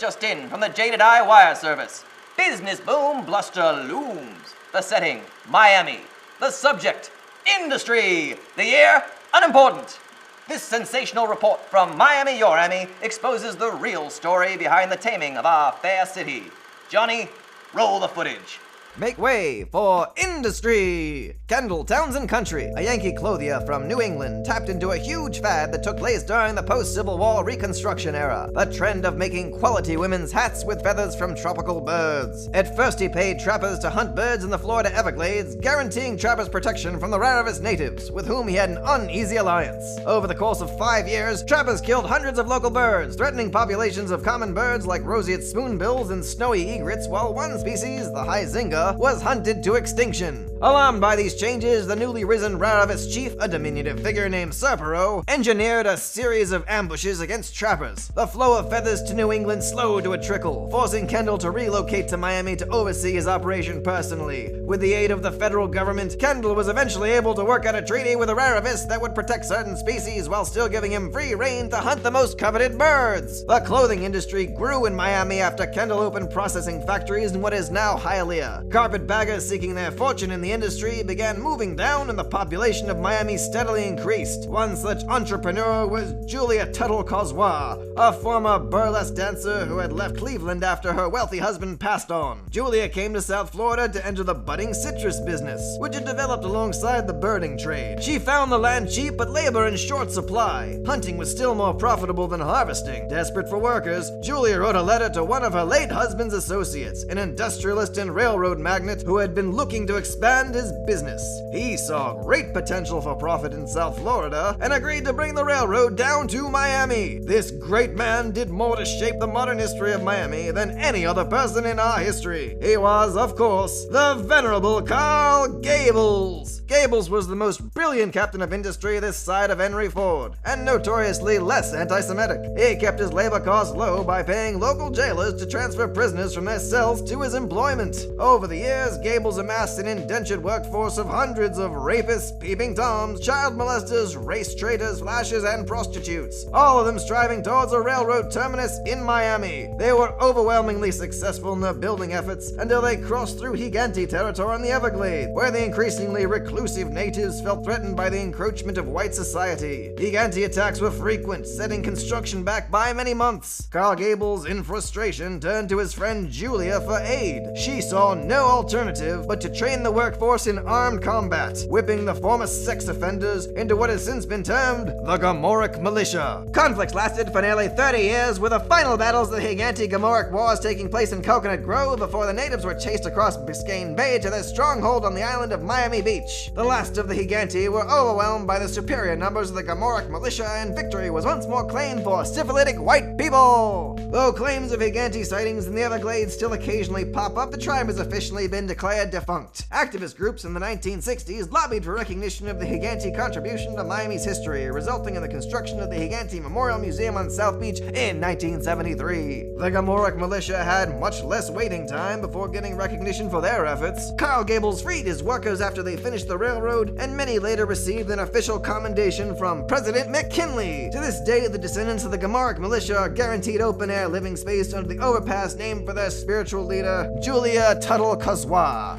just in from the Jaded Eye Wire Service. Business boom bluster looms. The setting, Miami. The subject, industry. The year, unimportant. This sensational report from Miami, your Emmy, exposes the real story behind the taming of our fair city. Johnny, roll the footage. Make way for industry! Kendall Townsend Country, a Yankee clothier from New England, tapped into a huge fad that took place during the post-Civil War Reconstruction era, the trend of making quality women's hats with feathers from tropical birds. At first he paid trappers to hunt birds in the Florida Everglades, guaranteeing trappers protection from the rarest natives, with whom he had an uneasy alliance. Over the course of 5 years, trappers killed hundreds of local birds, threatening populations of common birds like roseate spoonbills and snowy egrets, while one species, the huizinga, was hunted to extinction. Alarmed by these changes, the newly risen Raravist chief, a diminutive figure named Serpero, engineered a series of ambushes against trappers. The flow of feathers to New England slowed to a trickle, forcing Kendall to relocate to Miami to oversee his operation personally. With the aid of the federal government, Kendall was eventually able to work out a treaty with the Raravist that would protect certain species while still giving him free rein to hunt the most coveted birds. The clothing industry grew in Miami after Kendall opened processing factories in what is now Hialeah. Carpetbaggers seeking their fortune in the industry began moving down, and the population of Miami steadily increased. One such entrepreneur was Julia Tuttle-Causois, a former burlesque dancer who had left Cleveland after her wealthy husband passed on. Julia came to South Florida to enter the budding citrus business, which had developed alongside the birding trade. She found the land cheap but labor in short supply. Hunting was still more profitable than harvesting. Desperate for workers, Julia wrote a letter to one of her late husband's associates, an industrialist and railroad magnate who had been looking to expand his business. He saw great potential for profit in South Florida and agreed to bring the railroad down to Miami. This great man did more to shape the modern history of Miami than any other person in our history. He was, of course, the venerable Carl Gables. Gables was the most brilliant captain of industry this side of Henry Ford, and notoriously less anti-Semitic. He kept his labor costs low by paying local jailers to transfer prisoners from their cells to his employment. Over the years, Gables amassed an indentured workforce of hundreds of rapists, peeping toms, child molesters, race traitors, flashers, and prostitutes, all of them striving towards a railroad terminus in Miami. They were overwhelmingly successful in their building efforts until they crossed through Higanti territory in the Everglades, where the increasingly reclusive natives felt threatened by the encroachment of white society. Higanti attacks were frequent, setting construction back by many months. Carl Gables, in frustration, turned to his friend Julia for aid. She saw no alternative but to train the workforce in armed combat, whipping the former sex offenders into what has since been termed the Gomorrah Militia. Conflicts lasted for nearly 30 years, with the final battles of the Higanti-Gomorrah Wars taking place in Coconut Grove before the natives were chased across Biscayne Bay to their stronghold on the island of Miami Beach. The last of the Higanti were overwhelmed by the superior numbers of the Gomorrah Militia, and victory was once more claimed for syphilitic white people. Though claims of Higanti sightings in the Everglades still occasionally pop up, the tribe has officially been declared defunct. Activist groups in the 1960s lobbied for recognition of the Higanti contribution to Miami's history, resulting in the construction of the Higanti Memorial Museum on South Beach in 1973. The Gomorrah Militia had much less waiting time before getting recognition for their efforts. Carl Gables freed his workers after they finished the railroad, and many later received an official commendation from President McKinley. To this day, the descendants of the Gomorrah Militia are guaranteed open-air living space under the overpass named for their spiritual leader, Julia Tuttle-Causois.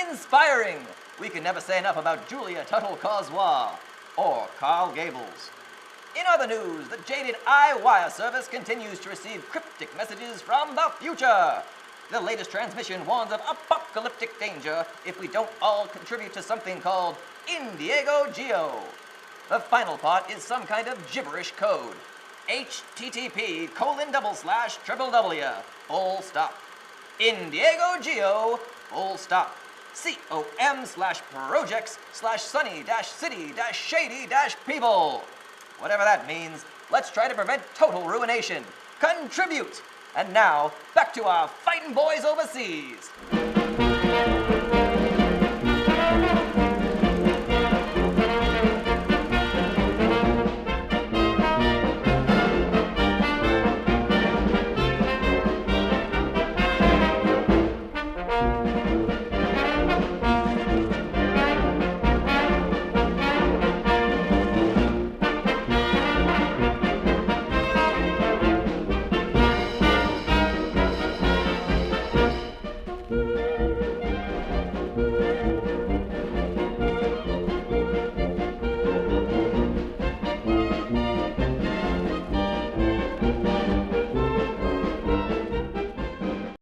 Inspiring! We can never say enough about Julia Tuttle-Causois or Carl Gables. In other news, the Jaded Eye Wire Service continues to receive cryptic messages from the future. The latest transmission warns of apocalyptic danger if we don't all contribute to something called Indiego Geo. The final part is some kind of gibberish code. http://www, full stop. Indiego Geo, full stop. com/projects/sunny-city-shady-people. Whatever that means, let's try to prevent total ruination. Contribute! And now, back to our fighting boys overseas.